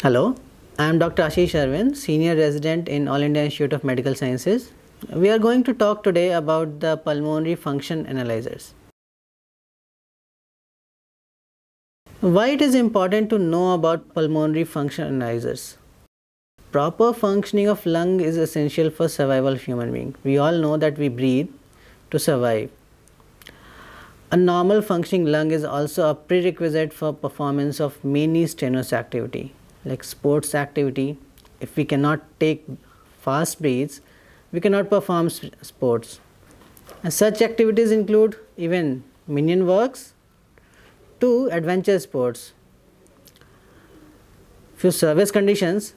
Hello, I am Dr. Ashish Arvind, Senior Resident in All India Institute of Medical Sciences. We are going to talk today about the pulmonary function analyzers. Why it is important to know about pulmonary function analyzers? Proper functioning of lung is essential for survival of human being. We all know that we breathe to survive. A normal functioning lung is also a prerequisite for performance of many strenuous activity like sports activity. If we cannot take fast breaths, we cannot perform sports. And such activities include even minion works to adventure sports. Few service conditions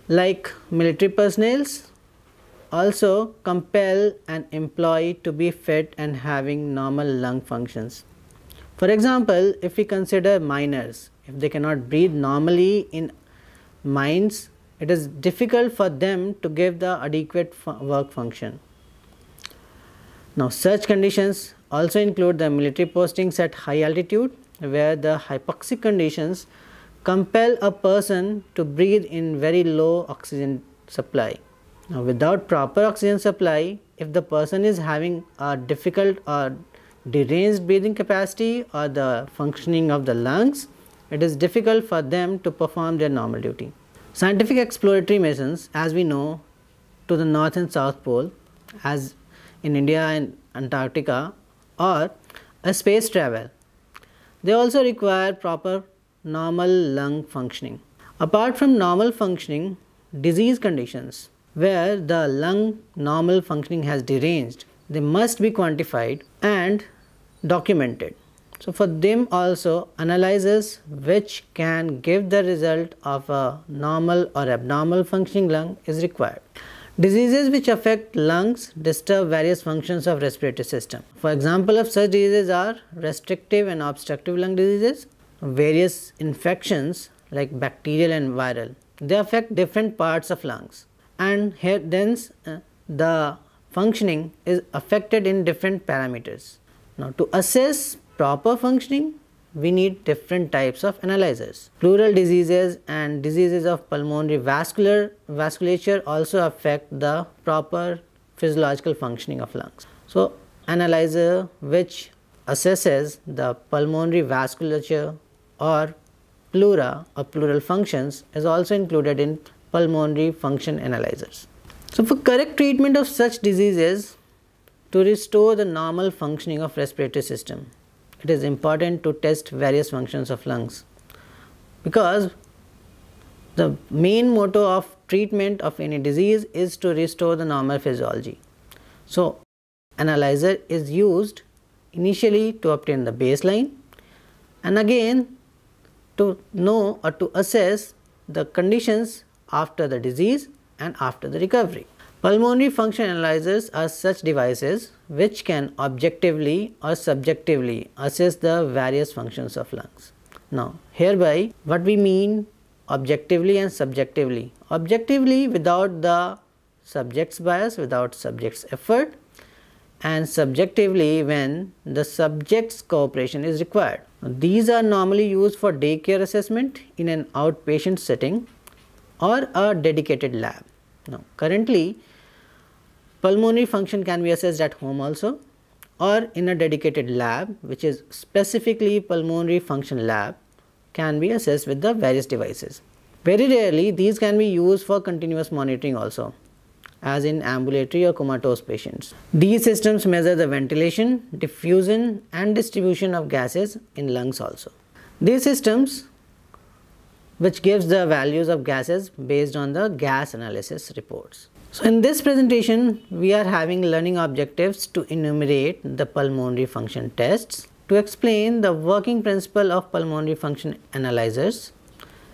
like military personnel also compel an employee to be fit and having normal lung functions. For example, if we consider miners, if they cannot breathe normally in mines, it is difficult for them to give the adequate work function. Now, such conditions also include the military postings at high altitude, where the hypoxic conditions compel a person to breathe in very low oxygen supply. Now, without proper oxygen supply, if the person is having a difficult or deranged breathing capacity or the functioning of the lungs, it is difficult for them to perform their normal duty. Scientific exploratory missions, as we know, to the North and South Pole, as in India and Antarctica, or a space travel, they also require proper normal lung functioning. Apart from normal functioning, disease conditions where the lung normal functioning has deranged, they must be quantified and documented. So, for them also analyzers which can give the result of a normal or abnormal functioning lung is required. Diseases which affect lungs disturb various functions of respiratory system. For example of such diseases are restrictive and obstructive lung diseases, various infections like bacterial and viral. They affect different parts of lungs, and hence the functioning is affected in different parameters. Now, to assess proper functioning, we need different types of analyzers. Pleural diseases and diseases of pulmonary vasculature also affect the proper physiological functioning of lungs. So, analyzer which assesses the pulmonary vasculature or pleura or pleural functions is also included in pulmonary function analyzers. So, for correct treatment of such diseases, to restore the normal functioning of respiratory system, it is important to test various functions of lungs, because the main motto of treatment of any disease is to restore the normal physiology. So, analyzer is used initially to obtain the baseline and again to know or to assess the conditions after the disease and after the recovery. Pulmonary function analyzers are such devices which can objectively or subjectively assess the various functions of lungs. Now, hereby what we mean objectively and subjectively. Objectively without the subject's bias, without subject's effort, and subjectively when the subject's cooperation is required. These are normally used for daycare assessment in an outpatient setting or a dedicated lab. Now, currently pulmonary function can be assessed at home also or in a dedicated lab, which is specifically pulmonary function lab, can be assessed with the various devices. Very rarely these can be used for continuous monitoring also, as in ambulatory or comatose patients. These systems measure the ventilation, diffusion and distribution of gases in lungs also. These systems which gives the values of gases based on the gas analysis reports. So, in this presentation we are having learning objectives to enumerate the pulmonary function tests, to explain the working principle of pulmonary function analyzers,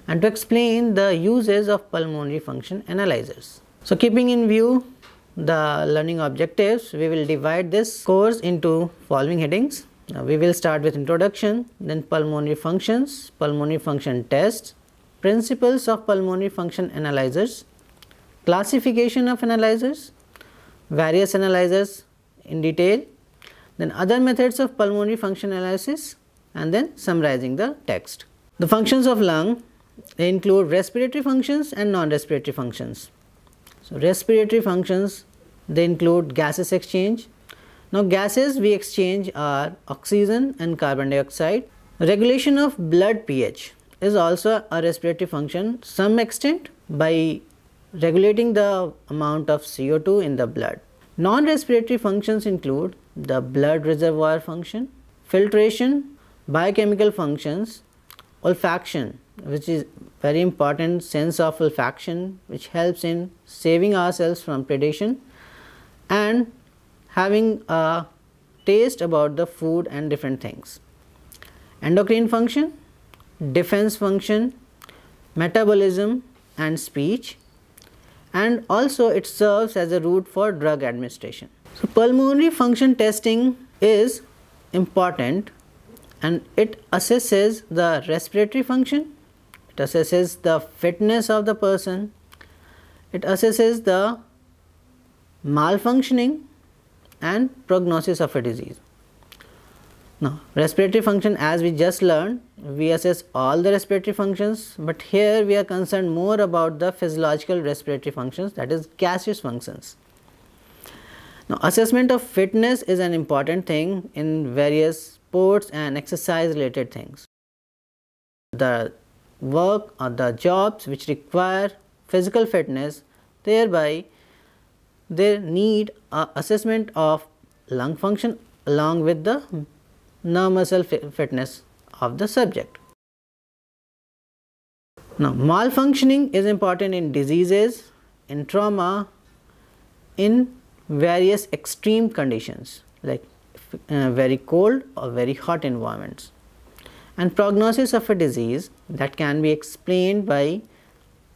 and to explain the uses of pulmonary function analyzers. So, keeping in view the learning objectives, we will divide this course into following headings. Now, we will start with introduction, then pulmonary functions, pulmonary function tests, principles of pulmonary function analyzers, classification of analyzers, various analyzers in detail, then other methods of pulmonary function analysis, and then summarizing the text. The functions of lung They include respiratory functions and non-respiratory functions. So, respiratory functions, they include gases exchange. Now, gases we exchange are oxygen and carbon dioxide. Regulation of blood pH is also a respiratory function to some extent by regulating the amount of CO2 in the blood. Non-respiratory functions include the blood reservoir function, filtration, biochemical functions, olfaction, which is very important sense of olfaction, which helps in saving ourselves from predation and having a taste about the food and different things. Endocrine function, defense function, metabolism and speech, and also it serves as a route for drug administration. So, pulmonary function testing is important and it assesses the respiratory function, it assesses the fitness of the person, it assesses the malfunctioning and prognosis of a disease. Now, respiratory function, as we just learned, we assess all the respiratory functions, but here we are concerned more about the physiological respiratory functions, that is gaseous functions. Now, assessment of fitness is an important thing in various sports and exercise related things. The work or the jobs which require physical fitness, thereby they need a assessment of lung function along with the nerve muscle fitness of the subject. Now, malfunctioning is important in diseases, in trauma, in various extreme conditions like very cold or very hot environments, and prognosis of a disease that can be explained by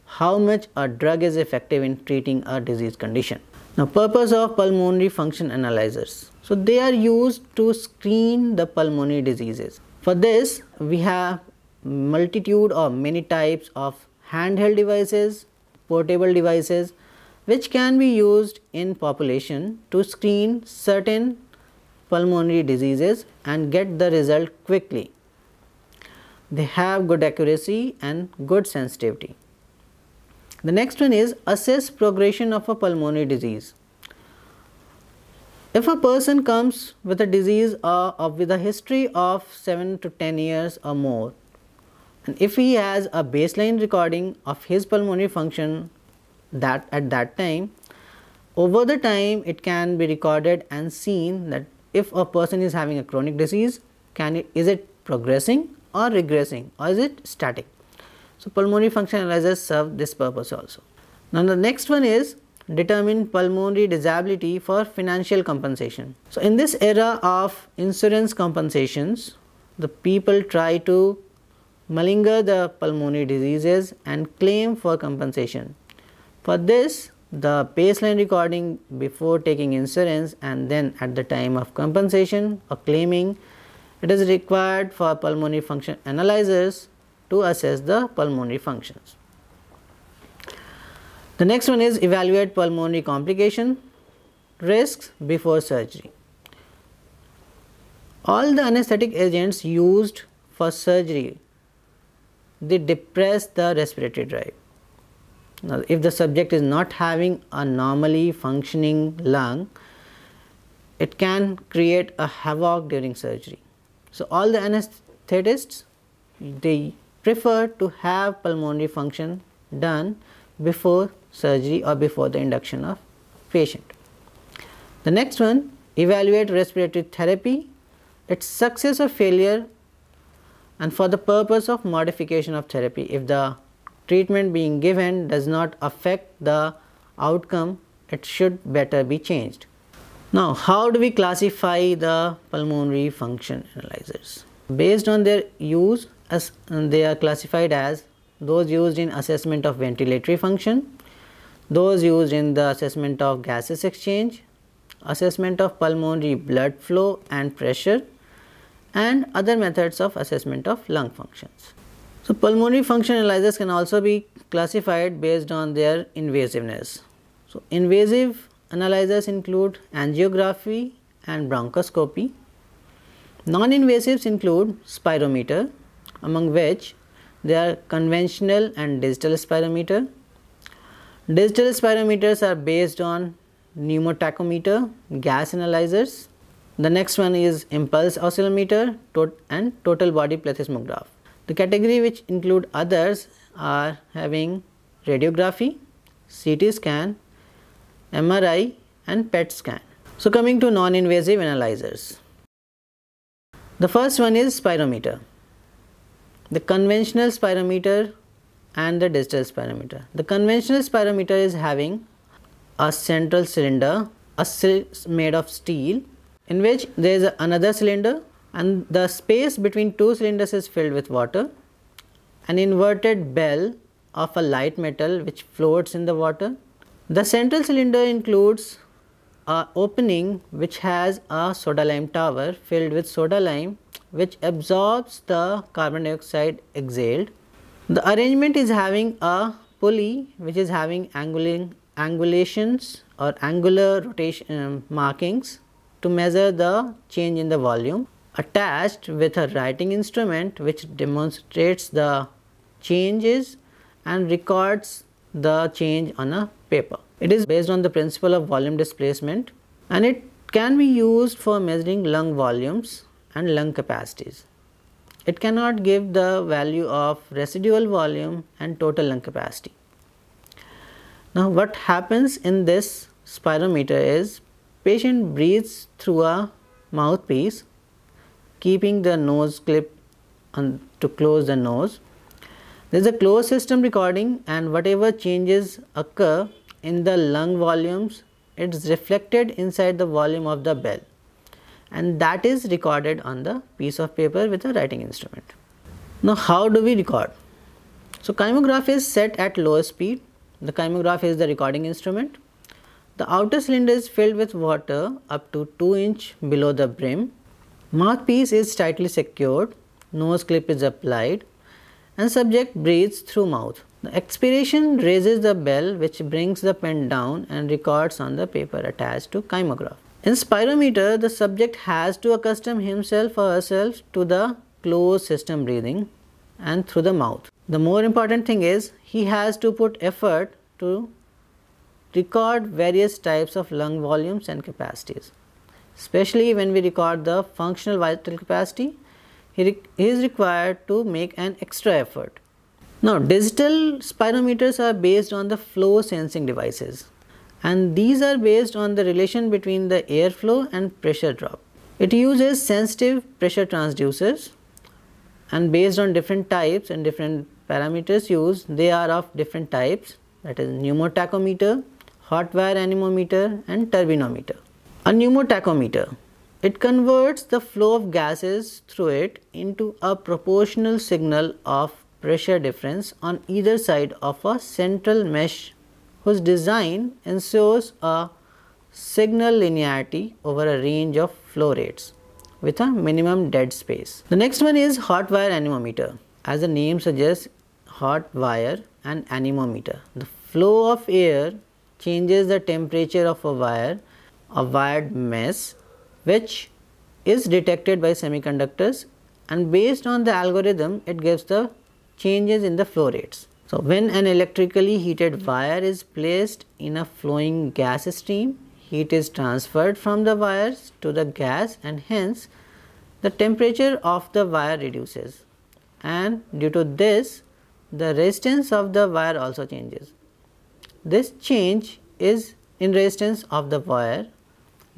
how much a drug is effective in treating a disease condition. Now, purpose of pulmonary function analyzers. So, they are used to screen the pulmonary diseases. For this, we have multitude or many types of handheld devices, portable devices, which can be used in population to screen certain pulmonary diseases and get the result quickly. They have good accuracy and good sensitivity. The next one is assess progression of a pulmonary disease. If a person comes with a disease with a history of 7 to 10 years or more, and if he has a baseline recording of his pulmonary function that at that time, over the time it can be recorded and seen that if a person is having a chronic disease, is it progressing or regressing, or is it static? So, pulmonary function analyzers serve this purpose also. Now, the next one is determine pulmonary disability for financial compensation. So, in this era of insurance compensations, the people try to malinger the pulmonary diseases and claim for compensation. For this, the baseline recording before taking insurance and then at the time of compensation or claiming, it is required for pulmonary function analyzers to assess the pulmonary functions. The next one is evaluate pulmonary complication risks before surgery. All the anesthetic agents used for surgery, they depress the respiratory drive. Now, if the subject is not having a normally functioning lung, it can create a havoc during surgery. So, all the anesthetists, they prefer to have pulmonary function done before surgery or before the induction of patient. The next one, evaluate respiratory therapy, its success or failure, and for the purpose of modification of therapy. If the treatment being given does not affect the outcome, it should better be changed. Now, how do we classify the pulmonary function analyzers? Based on their use, they are classified as those used in assessment of ventilatory function, those used in the assessment of gases exchange, assessment of pulmonary blood flow and pressure, and other methods of assessment of lung functions. So, pulmonary function analyzers can also be classified based on their invasiveness. So, invasive analyzers include angiography and bronchoscopy. Non-invasives include spirometer, among which There are conventional and digital spirometer. Digital spirometers are based on pneumotachometer, gas analyzers. The next one is impulse oscillometer and total body plethysmograph. The category which include others are having radiography, CT scan, MRI and PET scan. So coming to non-invasive analyzers. The first one is spirometer. The conventional spirometer and the digital spirometer. The conventional spirometer is having a central cylinder, made of steel, in which there is another cylinder and the space between two cylinders is filled with water. An inverted bell of a light metal which floats in the water. The central cylinder includes an opening which has a soda lime tower filled with soda lime which absorbs the carbon dioxide exhaled. The arrangement is having a pulley which is having angulations or angular rotation markings to measure the change in the volume, attached with a writing instrument which demonstrates the changes and records the change on a paper. It is based on the principle of volume displacement and it can be used for measuring lung volumes and lung capacities. It cannot give the value of residual volume and total lung capacity. Now what happens in this spirometer is patient breathes through a mouthpiece, keeping the nose clip to close the nose. There is a closed system recording and whatever changes occur in the lung volumes, it is reflected inside the volume of the bell and that is recorded on the piece of paper with a writing instrument. Now how do we record? So kymograph is set at lower speed. The kymograph is the recording instrument. The outer cylinder is filled with water up to 2 inches below the brim. Mouthpiece is tightly secured, nose clip is applied and subject breathes through mouth. The expiration raises the bell which brings the pen down and records on the paper attached to kymograph. In spirometer, the subject has to accustom himself or herself to the closed system breathing and through the mouth. The more important thing is he has to put effort to record various types of lung volumes and capacities. Especially when we record the functional vital capacity, he is required to make an extra effort. Now digital spirometers are based on the flow sensing devices and these are based on the relation between the airflow and pressure drop. It uses sensitive pressure transducers and based on different types and different parameters used, they are of different types, that is pneumotachometer, hot wire anemometer and turbinometer. A pneumotachometer, it converts the flow of gases through it into a proportional signal of pressure difference on either side of a central mesh whose design ensures a signal linearity over a range of flow rates with a minimum dead space. The next one is hot wire anemometer. As the name suggests, hot wire and anemometer. The flow of air changes the temperature of a wired mesh which is detected by semiconductors and based on the algorithm it gives the changes in the flow rates. So when an electrically heated wire is placed in a flowing gas stream, heat is transferred from the wires to the gas and hence the temperature of the wire reduces and due to this the resistance of the wire also changes. This change is in resistance of the wire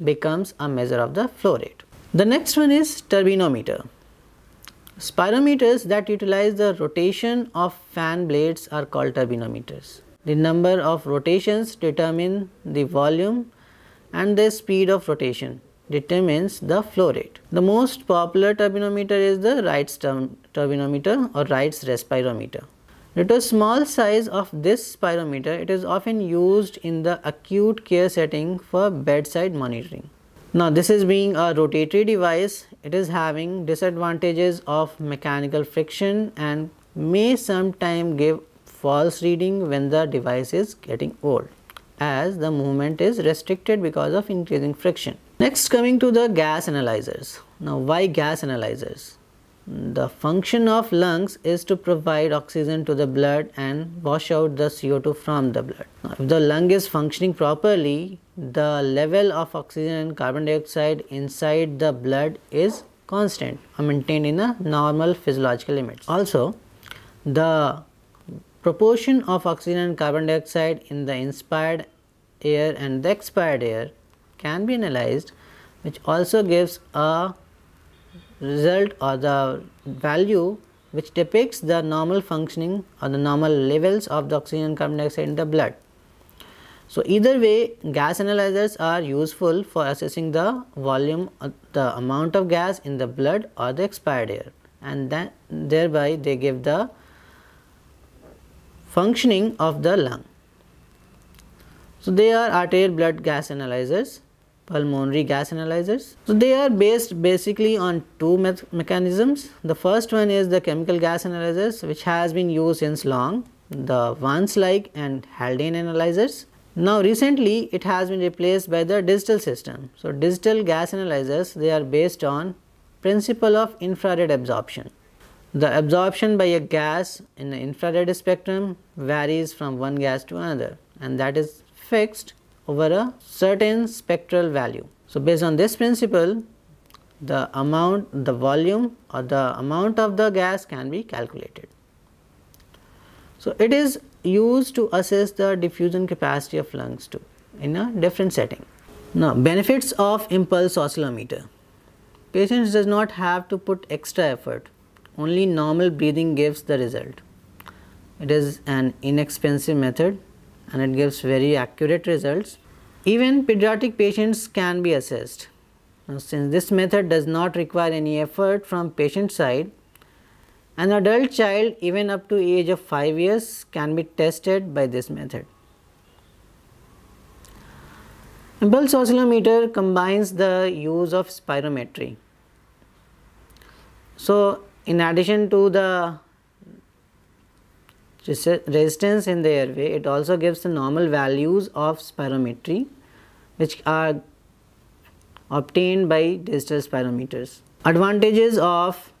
becomes a measure of the flow rate. The next one is turbinometer. Spirometers that utilize the rotation of fan blades are called turbinometers. The number of rotations determine the volume and the speed of rotation determines the flow rate. The most popular turbinometer is the Wright's turbinometer or Wright's respirometer. Due to small size of this spirometer, it is often used in the acute care setting for bedside monitoring. Now this is being a rotatory device, it is having disadvantages of mechanical friction and may sometime give false reading when the device is getting old as the movement is restricted because of increasing friction. Next, coming to the gas analyzers. Now why gas analyzers? the function of lungs is to provide oxygen to the blood and wash out the CO2 from the blood. Now, if the lung is functioning properly, the level of oxygen and carbon dioxide inside the blood is constant or maintained in a normal physiological limits. Also, the proportion of oxygen and carbon dioxide in the inspired air and the expired air can be analyzed, which also gives a result or the value which depicts the normal functioning or the normal levels of the oxygen and carbon dioxide in the blood. So, either way, gas analyzers are useful for assessing the volume or the amount of gas in the blood or the expired air, and then thereby they give the functioning of the lung. So, they are arterial blood gas analyzers, pulmonary gas analyzers. So, they are based basically on two mechanisms. The first one is the chemical gas analyzers, which has been used since long, the Wands-like and Haldane analyzers. Now, recently it has been replaced by the digital system. So, digital gas analyzers, they are based on principle of infrared absorption. The absorption by a gas in the infrared spectrum varies from one gas to another, and that is fixed over a certain spectral value. So, based on this principle, the amount, the volume or the amount of the gas can be calculated. So, it is used to assess the diffusion capacity of lungs too in a different setting. Now, benefits of impulse oscillometer. Patients does not have to put extra effort, only normal breathing gives the result. It is an inexpensive method and it gives very accurate results. Even pediatric patients can be assessed. Now, since this method does not require any effort from patient side, an adult child even up to age of 5 years can be tested by this method. Impulse oscillometer combines the use of spirometry. So, in addition to the resistance in the airway, it also gives the normal values of spirometry, which are obtained by digital spirometers. Advantages of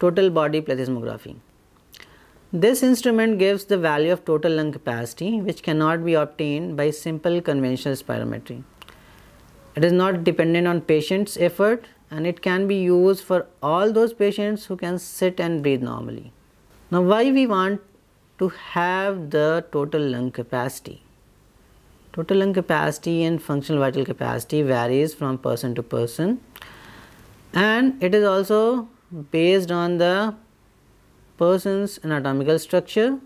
total body plethysmography. This instrument gives the value of total lung capacity, which cannot be obtained by simple conventional spirometry. It is not dependent on patient's effort, and it can be used for all those patients who can sit and breathe normally. Now, why we want to have the total lung capacity? Total lung capacity and functional vital capacity varies from person to person, and it is also based on the person's anatomical structure,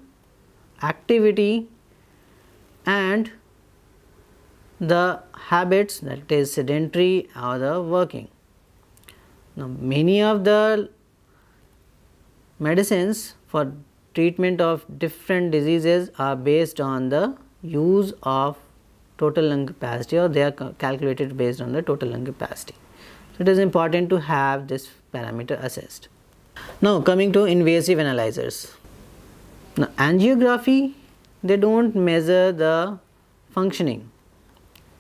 activity and the habits, that is sedentary or the working. Now, many of the medicines for treatment of different diseases are based on the use of total lung capacity, or they are calculated based on the total lung capacity. So, it is important to have this parameter assessed. Now, coming to invasive analyzers. Now, angiography, they do not measure the functioning.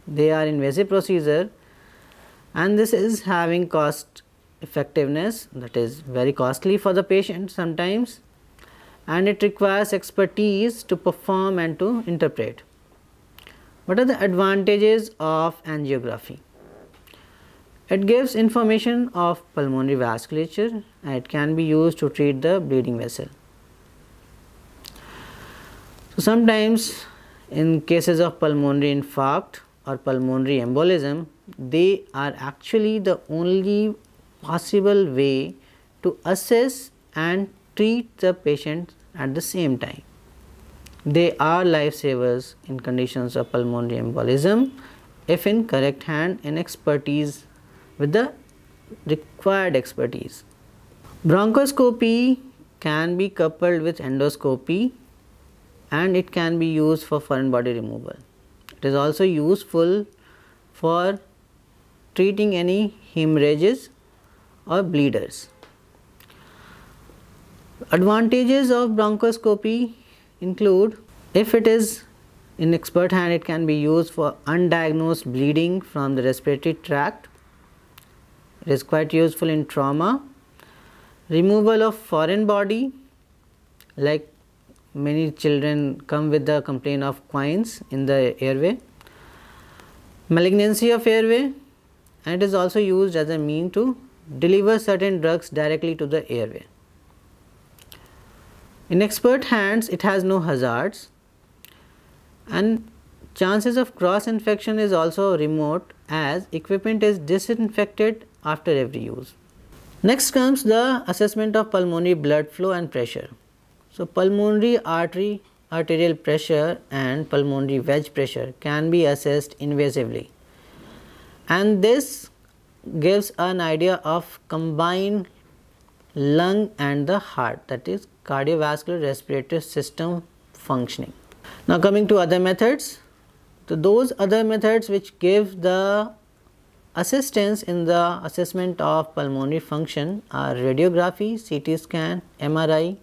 They are invasive procedure, and this is having cost effectiveness, that is very costly for the patient sometimes, and it requires expertise to perform and to interpret. What are the advantages of angiography? It gives information of pulmonary vasculature and it can be used to treat the bleeding vessel. So, sometimes in cases of pulmonary infarct or pulmonary embolism, they are actually the only possible way to assess and treat the patient at the same time. They are lifesavers in conditions of pulmonary embolism if in correct hand and expertise with the required expertise. Bronchoscopy can be coupled with endoscopy and it can be used for foreign body removal. It is also useful for treating any hemorrhages or bleeders. Advantages of bronchoscopy include, if it is in expert hand, it can be used for undiagnosed bleeding from the respiratory tract. It is quite useful in trauma, removal of foreign body, like many children come with the complaint of quines in the airway, malignancy of airway, and it is also used as a mean to deliver certain drugs directly to the airway. In expert hands, it has no hazards, and chances of cross infection is also remote as equipment is disinfected after every use. Next comes the assessment of pulmonary blood flow and pressure. So, pulmonary arterial pressure and pulmonary wedge pressure can be assessed invasively, and this gives an idea of combined lung and the heart, that is cardiovascular respiratory system functioning. Now coming to other methods, so those other methods which give the assistance in the assessment of pulmonary function are radiography, CT scan, MRI,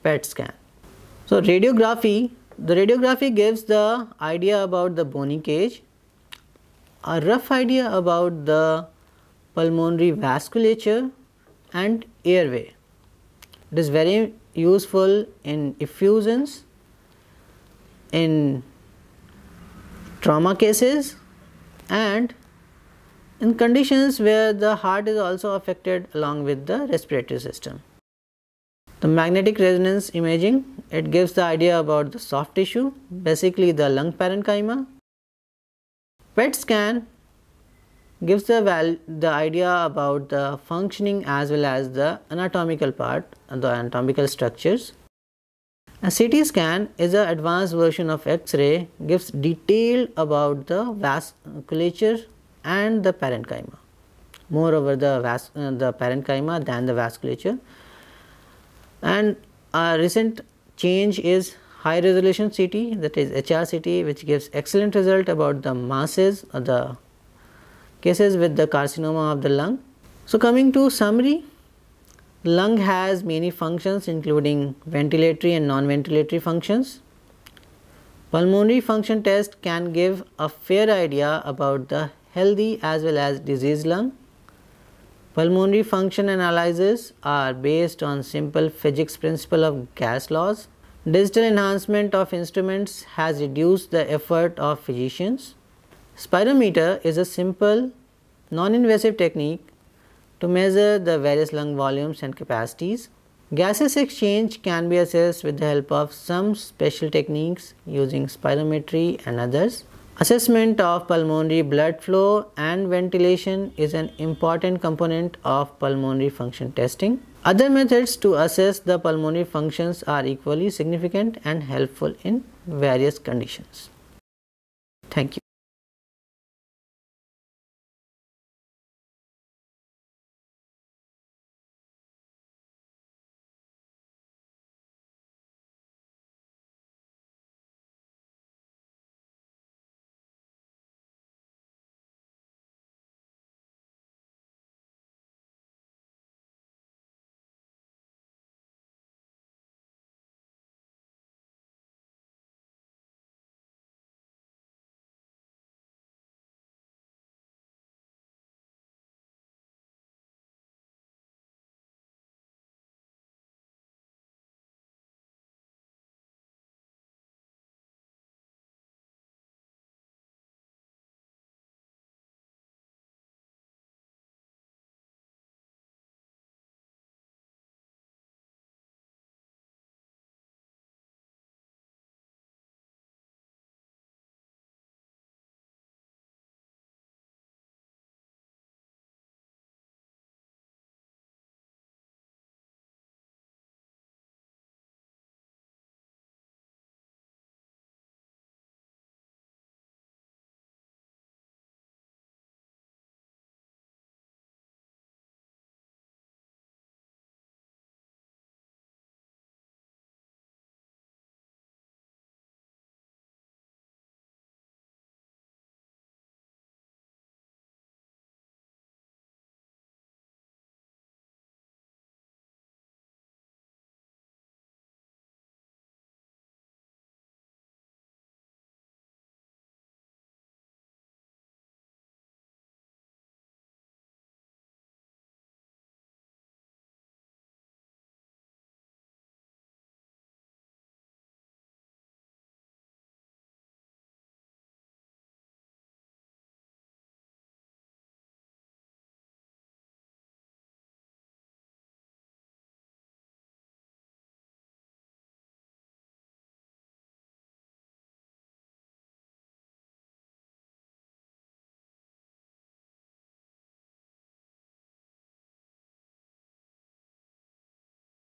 PET scan. So radiography, the radiography gives the idea about the bony cage, a rough idea about the pulmonary vasculature and airway. It is very useful in effusions, in trauma cases, and in conditions where the heart is also affected along with the respiratory system. The magnetic resonance imaging, it gives the idea about the soft tissue, basically the lung parenchyma. PET scan gives the idea about the functioning as well as the anatomical part, the anatomical structures. A CT scan is an advanced version of X-ray, gives detail about the vasculature and the parenchyma, moreover the parenchyma than the vasculature. And a recent change is high resolution CT, that is HRCT, which gives excellent result about the masses or the cases with the carcinoma of the lung. So coming to summary, lung has many functions including ventilatory and non-ventilatory functions. Pulmonary function test can give a fair idea about the healthy as well as diseased lung. Pulmonary function analyses are based on simple physics principle of gas laws. Digital enhancement of instruments has reduced the effort of physicians. Spirometer is a simple non-invasive technique to measure the various lung volumes and capacities. Gaseous exchange can be assessed with the help of some special techniques using spirometry and others. Assessment of pulmonary blood flow and ventilation is an important component of pulmonary function testing. Other methods to assess the pulmonary functions are equally significant and helpful in various conditions.